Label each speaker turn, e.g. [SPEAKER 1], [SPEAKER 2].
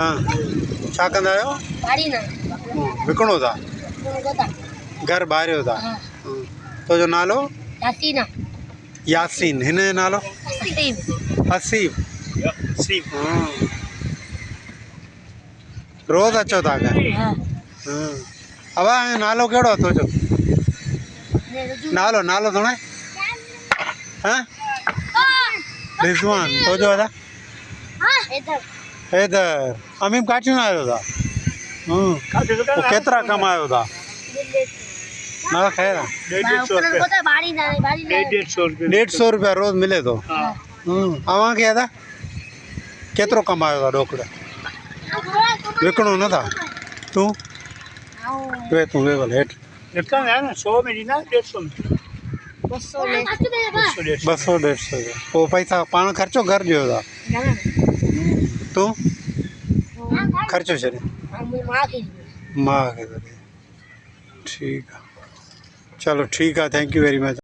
[SPEAKER 1] हाँ छा कंदा आहियो?
[SPEAKER 2] भाड़ी ना
[SPEAKER 1] विकिणो था?
[SPEAKER 2] गोता
[SPEAKER 1] घर ॿाहिरियो था?
[SPEAKER 2] हाँ
[SPEAKER 1] तो जो नालो?
[SPEAKER 2] यासीना
[SPEAKER 1] यासीन। हिन जो नालो?
[SPEAKER 2] हसीब
[SPEAKER 1] हसीब। हाँ रोज़ अचो था घर?
[SPEAKER 2] हाँ
[SPEAKER 1] अबा नालो कहिड़ो आहे तुंहिंजो?
[SPEAKER 2] ने रजू
[SPEAKER 1] नालो नालो सुणे? हाँ रिज़वान। तुंहिंजो दादा?
[SPEAKER 2] हाँ इधर
[SPEAKER 1] हैदर। अमीम काठियूं आयो था? पोइ केतिरा कमायो था? ना ख़ैर आहे।
[SPEAKER 2] गोता भाड़ी ना भाड़ी ना
[SPEAKER 1] 150 रुपया रोज़ मिले थो? अव्हां खे दादा केतिरो कमायो था ॾोकड़? विकिणो नथा? तूं वे तूं वे भले हेठि।
[SPEAKER 3] 100 में ॾींदा 150 में
[SPEAKER 1] 200 150 पोइ पैसा पाण ख़र्चो घर ॾियो था? तूं ख़र्चो छॾे? मां खे ठीकु आहे। चलो ठीकु आहे। Thank you very much.